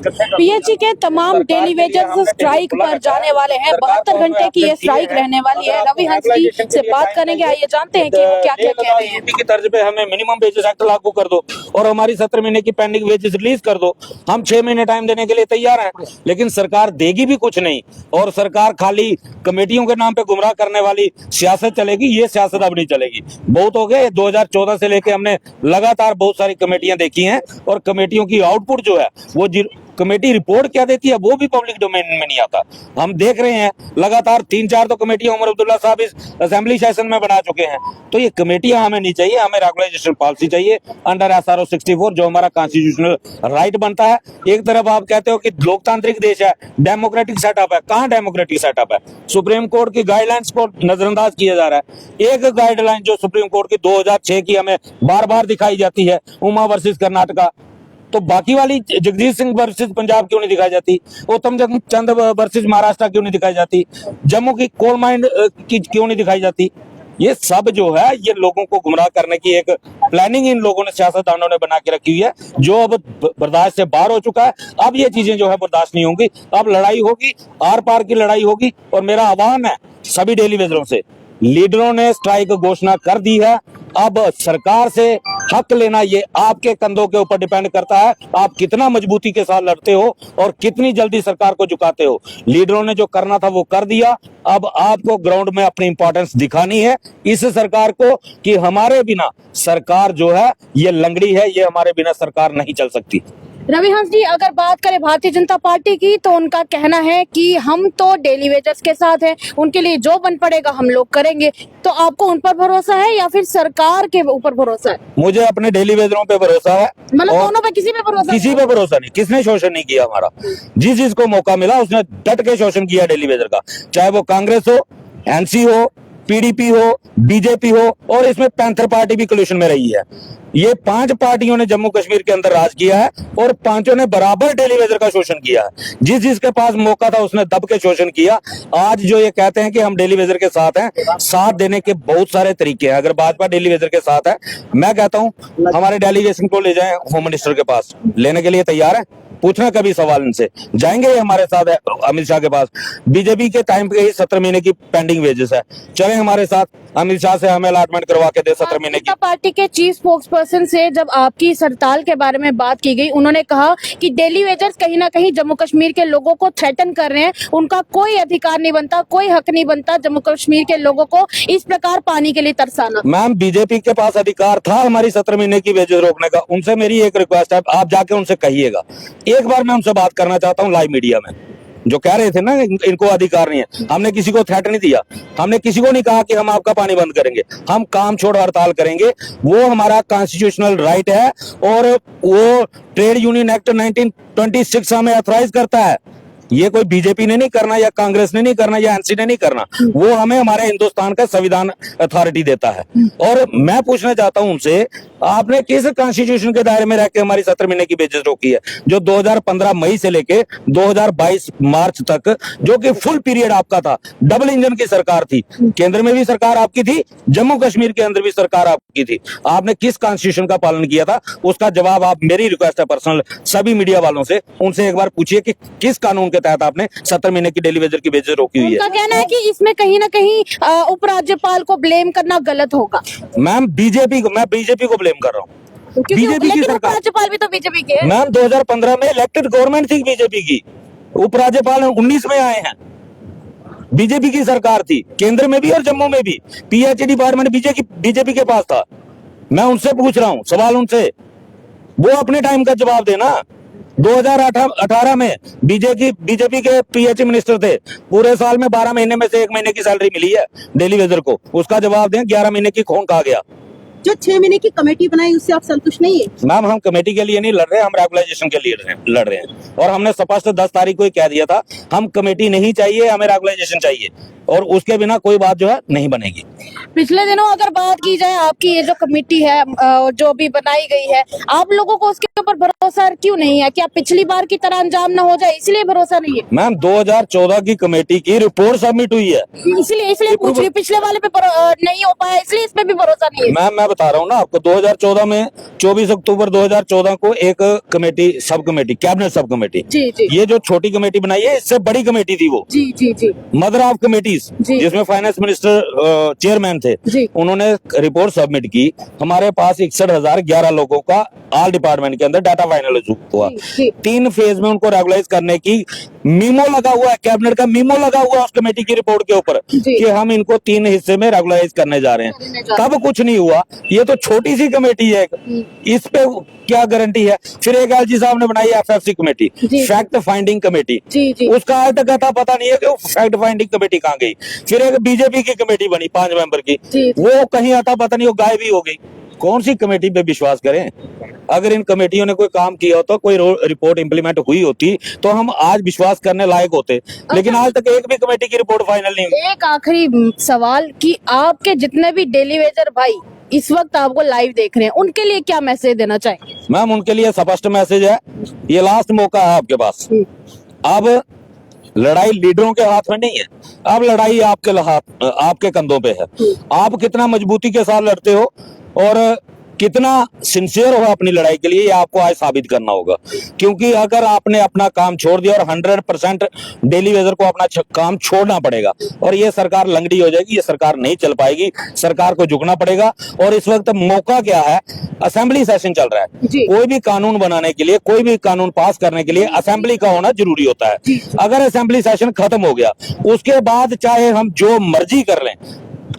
PHE के तमाम daily wagers strike पर जाने वाले हैं। 72 घंटे की ये स्ट्राइक रहने वाली है। रवि हंस जी से बात करेंगे, आइए जानते हैं कि वो क्या क्या कह रहे हैं। की तर्ज पे हमें मिनिमम वेजेस एक्ट लागू कर दो और हमारी 17 महीने की पेंडिंग वेजेस रिलीज कर दो। हम 6 महीने टाइम देने के लिए तैयार हैं, लेकिन सरकार देगी भी कुछ नहीं और सरकार खाली कमेटियों के नाम पे गुमराह करने वाली सियासत चलेगी। ये सियासत अब नहीं चलेगी, बहुत हो गया। 2014 से लेके हमने लगातार बहुत सारी कमेटियां देखी हैं और कमेटियों की आउटपुट जो है वो कमेटी रिपोर्ट क्या देती है वो भी पब्लिक डोमेन में नहीं आता। हम देख रहे हैं लगातार 3-4 तो कमेटियां उमर अब्दुल्ला साहब इस असेंबली सेशन में बना चुके हैं। तो ये कमेटियां हमें नहीं चाहिए, हमें रेगुलाइजेशन पॉलिसी चाहिए अंडर SRO 64 जो हमारा कॉन्स्टिट्यूशनल राइट बनता है। एक तरफ आप कहते हो कि लोकतांत्रिक देश है, डेमोक्रेटिक सेटअप है, कहाँ डेमोक्रेटिक सेटअप है? सुप्रीम कोर्ट की गाइडलाइंस को नजरअंदाज किया जा रहा है। एक गाइडलाइन जो सुप्रीम कोर्ट की 2006 की हमें बार बार दिखाई जाती है, उमा वर्सेस कर्नाटका, तो बाकी वाली जगजीत सिंह वर्सेस पंजाब क्यों नहीं दिखाई जाती? उत्तम चंद वर्सेस महाराष्ट्र क्यों नहीं दिखाई जाती? जम्मू की कोल माइन की क्यों नहीं दिखाई जाती? ये सब जो है ये लोगों को गुमराह करने की एक प्लानिंग इन लोगों ने, सियासतदानों ने बना के रखी हुई है, जो अब बर्दाश्त से बाहर हो चुका है। अब ये चीजें जो है बर्दाश्त नहीं होंगी, अब लड़ाई होगी, आर पार की लड़ाई होगी। और मेरा आह्वान है सभी डेली वेजरों से, लीडरों ने स्ट्राइक घोषणा कर दी है, अब सरकार से हक लेना ये आपके कंधों के ऊपर डिपेंड करता है। आप कितना मजबूती के साथ लड़ते हो और कितनी जल्दी सरकार को झुकाते हो। लीडरों ने जो करना था वो कर दिया, अब आपको ग्राउंड में अपनी इंपॉर्टेंस दिखानी है इस सरकार को कि हमारे बिना सरकार जो है ये लंगड़ी है, ये हमारे बिना सरकार नहीं चल सकती। रवि हंस जी, अगर बात करें भारतीय जनता पार्टी की तो उनका कहना है कि हम तो डेली वेजर्स के साथ हैं, उनके लिए जो बन पड़ेगा हम लोग करेंगे। तो आपको उन पर भरोसा है या फिर सरकार के ऊपर भरोसा है? मुझे अपने डेली वेजरों पे भरोसा है। मतलब दोनों पे, किसी पे भरोसा? किसी पे भरोसा नहीं। किसने शोषण नहीं किया हमारा? जिस जिसको मौका मिला उसने डट के शोषण किया डेली वेजर का, चाहे वो कांग्रेस हो, एनसी हो, पीडीपी हो, बीजेपी हो, और इसमें पैंथर पार्टी भी कोलिशन में रही है। ये 5 पार्टियों ने जम्मू कश्मीर के अंदर राज किया है और 5 ने बराबर डेली वेजर का शोषण किया है। जिस जिसके पास मौका था उसने दब के शोषण किया। आज जो ये कहते हैं कि हम डेली वेजर के साथ हैं, साथ देने के बहुत सारे तरीके हैं। अगर भाजपा डेली वेजर के साथ है, मैं कहता हूं हमारे डेलीगेशन को ले जाएं होम मिनिस्टर के पास, लेने के लिए तैयार है। पूछना कभी सवाल इनसे, जाएंगे हमारे साथ अमित शाह के पास। बीजेपी के टाइम पे ही 17 महीने की पेंडिंग वेजेस है, चले हमारे साथ, अमित शाह से हमें अलॉटमेंट करवा के दे 17 महीने की। पार्टी के चीफ स्पोक्सपर्सन से जब आपकी इस हड़ताल के बारे में बात की गई, उन्होंने कहा कि डेली वेजर्स कहीं ना कहीं जम्मू कश्मीर के लोगों को थ्रेटन कर रहे हैं, उनका कोई अधिकार नहीं बनता, कोई हक नहीं बनता जम्मू कश्मीर के लोगों को इस प्रकार पानी के लिए तरसाना। मैम, बीजेपी के पास अधिकार था हमारी 17 महीने की वेजेस रोकने का। उनसे मेरी एक रिक्वेस्ट है, आप जाके उनसे कहिएगा। एक बार मैं उनसे बात करना चाहता हूँ लाइव मीडिया में, जो कह रहे थे ना इनको अधिकार नहीं है। हमने किसी को थ्रेट नहीं दिया, हमने किसी को नहीं कहा कि हम आपका पानी बंद करेंगे, हम काम छोड़ हड़ताल करेंगे। वो हमारा कॉन्स्टिट्यूशनल राइट है और वो ट्रेड यूनियन एक्ट 1926 हमें ऑथराइज करता है। ये कोई बीजेपी ने नहीं करना या कांग्रेस ने नहीं करना या एनसी ने नहीं करना, वो हमें हमारे हिंदुस्तान का संविधान अथॉरिटी देता है। और मैं पूछना चाहता हूं उनसे, आपने किस कॉन्स्टिट्यूशन के दायरे में रह के हमारी 17 महीने की वेजेस रोकी है? जो 2015 मई से लेके 2022 मार्च तक, जो कि फुल पीरियड आपका था, डबल इंजन की सरकार थी, केंद्र में भी सरकार आपकी थी, जम्मू कश्मीर के अंदर भी सरकार आपकी थी। आपने किस कॉन्स्टिट्यूशन का पालन किया था? उसका जवाब आप, मेरी रिक्वेस्ट है पर्सनल सभी मीडिया वालों से, उनसे एक बार पूछिए कि किस कानून के तहत आपने 17 महीने की डेली वेजर की वेजेस रोकी हुई है। उनका कहना है कि इसमें कहीं ना कहीं उपराज्यपाल को ब्लेम करना गलत होगा। मैम, मैं बीजेपी को ब्लेम कर रहा हूँ। बीजेपी की सरकार, उपराज्यपाल भी तो बीजेपी के हैं। मैम 2015 में इलेक्टेड गवर्नमेंट थी बीजेपी की, उपराज्यपाल 19 में आए हैं। बीजेपी की सरकार थी, केंद्र में भी और जम्मू में भी। पीएचई डिपार्टमेंट बीजेपी के पास था। मैं उनसे पूछ रहा हूँ सवाल, उनसे वो अपने टाइम का जवाब देना। 2018 में बीजेपी के पीएचई मिनिस्टर थे, पूरे साल में 12 महीने में से 1 महीने की सैलरी मिली है डेली वेजर को, उसका जवाब दें। 11 महीने की कौन कहा गया? जो 6 महीने की कमेटी बनाई उससे आप संतुष्ट नहीं है? मैम, हम कमेटी के लिए नहीं लड़ रहे, हम रेगुलाइजेशन के लिए लड़ रहे हैं। और हमने स्पष्ट 10 तारीख को ही कह दिया था, हम कमेटी नहीं चाहिए, हमें रेगुलाइजेशन चाहिए। और उसके बिना कोई बात जो है नहीं बनेगी। पिछले दिनों अगर बात की जाए, आपकी ये जो कमेटी है जो भी बनाई गई है, आप लोगों को उसके ऊपर भरोसा क्यों नहीं है? क्या पिछली बार की तरह अंजाम न हो जाए इसलिए भरोसा नहीं है? मैम 2014 की कमेटी की रिपोर्ट सबमिट हुई है, इसलिए पूछ रही, पिछले वाले पे नहीं हो पाया इसलिए इस पे भी भरोसा नहीं है। मैम मैं बता रहा हूँ ना आपको, 2014 में 24 अक्टूबर 2014 को एक कमेटी, सब कमेटी, कैबिनेट सब कमेटी, जी जी ये जो छोटी कमेटी बनाई है इससे बड़ी कमेटी थी वो, जी जी जी मदर ऑफ कमेटीज, जी। जिसमें फाइनेंस मिनिस्टर चेयरमैन थे, जी। उन्होंने रिपोर्ट सबमिट की। हमारे पास 61,011 लोगों का ऑल डिपार्टमेंट के अंदर डाटा फाइनलाइज हुआ। जी। 3 फेज में उनको रेगुलाइज करने की मीमो लगा हुआ है, कैबिनेट का मीमो लगा हुआ है उस कमेटी की रिपोर्ट के ऊपर जी। कि हम इनको 3 हिस्से में रेगुलाइज करने जा रहे हैं। तब कुछ नहीं हुआ। ये तो छोटी सी कमेटी है, इस पे क्या गारंटी है? फिर एक एलजी साहब ने बनाई एफएफसी कमेटी, जी। फैक्ट फाइंडिंग कमेटी, जी जी उसका आज तक अता पता नहीं है कि वो फैक्ट फाइंडिंग कमेटी कहाँ गई। फिर एक बीजेपी की कमेटी बनी 5 मेंबर की, जी। वो कहीं अता पता नहीं, वो गायब ही हो गई। कौन सी कमेटी पे विश्वास करें? अगर इन कमेटियों ने कोई काम किया होता, कोई रिपोर्ट इंप्लीमेंट हुई होती तो हम आज विश्वास करने लायक होते, लेकिन आज तक एक भी कमेटी की रिपोर्ट फाइनल नहीं हुई। एक आखिरी सवाल कि आपके जितने भी डेली वेजर भाई इस वक्त आपको लाइव देख रहे हैं, उनके लिए क्या मैसेज देना चाहेंगे? मैम उनके लिए स्पष्ट मैसेज है, ये लास्ट मौका है आपके पास। अब लड़ाई लीडरों के हाथ में नहीं है, अब लड़ाई आपके कंधों पे है। आप कितना मजबूती के साथ लड़ते हो और कितना सिंसियर हो अपनी लड़ाई के लिए, ये आपको आज साबित करना होगा। क्योंकि अगर आपने अपना काम छोड़ दिया, और 100% डेली वेजर को अपना काम छोड़ना पड़ेगा, और ये सरकार लंगड़ी हो जाएगी, ये सरकार नहीं चल पाएगी, सरकार को झुकना पड़ेगा। और इस वक्त मौका क्या है? असेंबली सेशन चल रहा है। जी। कोई भी कानून बनाने के लिए, कोई भी कानून पास करने के लिए असेंबली का होना जरूरी होता है। अगर असेंबली सेशन खत्म हो गया, उसके बाद चाहे हम जो मर्जी कर लें,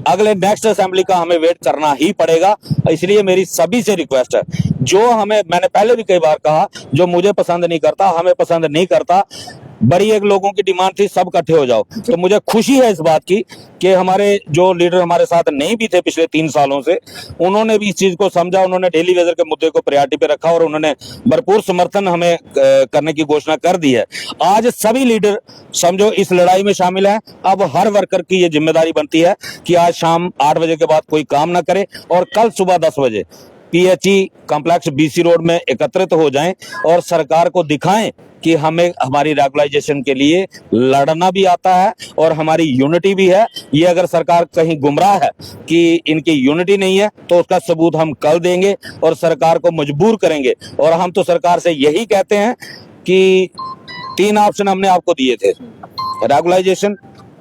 अगले नेक्स्ट असेंबली का हमें वेट करना ही पड़ेगा। इसलिए मेरी सभी से रिक्वेस्ट है, जो हमें, मैंने पहले भी कई बार कहा, जो मुझे पसंद नहीं करता, हमें पसंद नहीं करता, बड़ी एक लोगों की डिमांड थी सब इकट्ठे हो जाओ। तो मुझे खुशी है इस बात की कि हमारे जो लीडर हमारे साथ नहीं भी थे पिछले 3 सालों से, उन्होंने भी इस चीज को समझा, उन्होंने डेली वेजर के मुद्दे को प्रायोरिटी पे रखा और उन्होंने भरपूर समर्थन हमें करने की घोषणा कर दी है। आज सभी लीडर समझो इस लड़ाई में शामिल हैं। अब हर वर्कर की ये जिम्मेदारी बनती है कि आज शाम 8 बजे के बाद कोई काम ना करे और कल सुबह 10 बजे पीएचई कॉम्प्लेक्स बीसी रोड में एकत्रित हो जाएं और सरकार को दिखाएं कि हमें हमारी रेगुलाइजेशन के लिए लड़ना भी आता है और हमारी यूनिटी भी है। ये अगर सरकार कहीं गुमराह है कि इनकी यूनिटी नहीं है, तो उसका सबूत हम कल देंगे और सरकार को मजबूर करेंगे। और हम तो सरकार से यही कहते हैं कि 3 ऑप्शन हमने आपको दिए थे, regularisation,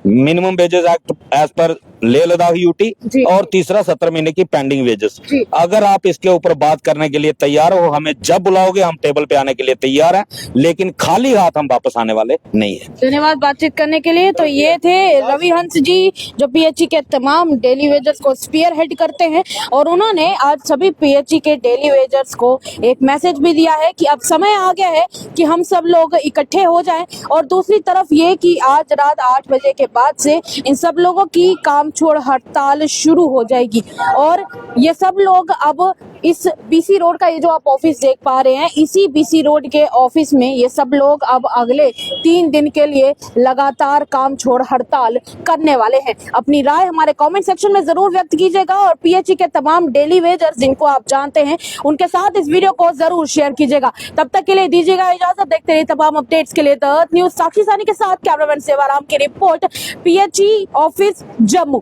minimum wages act as per Leh Ladakh UT, और तीसरा 17 महीने की पेंडिंग वेजेस। अगर आप इसके ऊपर बात करने के लिए तैयार हो, हमें जब बुलाओगे हम टेबल पे आने के लिए तैयार हैं, लेकिन खाली हाथ हम वापस आने वाले नहीं है। धन्यवाद बातचीत करने के लिए। तो ये थे रवि हंस जी, जो पीएचई के तमाम डेली वेजर्स को स्पीयर हेड करते हैं, और उन्होंने आज सभी पीएचई के डेली वेजर्स को एक मैसेज भी दिया है कि अब समय आ गया है कि हम सब लोग इकट्ठे हो जाएं। और दूसरी तरफ ये कि आज रात 8 बजे के बाद से इन सब लोगों की काम छोड़ हड़ताल शुरू हो जाएगी, और ये सब लोग अब इस बीसी रोड का, ये जो आप ऑफिस देख पा रहे हैं, इसी बीसी रोड के ऑफिस में ये सब लोग अब अगले 3 दिन के लिए लगातार काम छोड़ हड़ताल करने वाले हैं। अपनी राय हमारे कमेंट सेक्शन में जरूर व्यक्त कीजिएगा, और पीएचई के तमाम डेली वेजर्स जिनको आप जानते हैं उनके साथ इस वीडियो को जरूर शेयर कीजिएगा। तब तक के लिए दीजिएगा इजाजत। देखते रहिए तमाम अपडेट्स के लिए द न्यूज। साक्षी सानी के साथ कैमरामैन सेवाराम की रिपोर्ट, पीएचई ऑफिस जम्मू।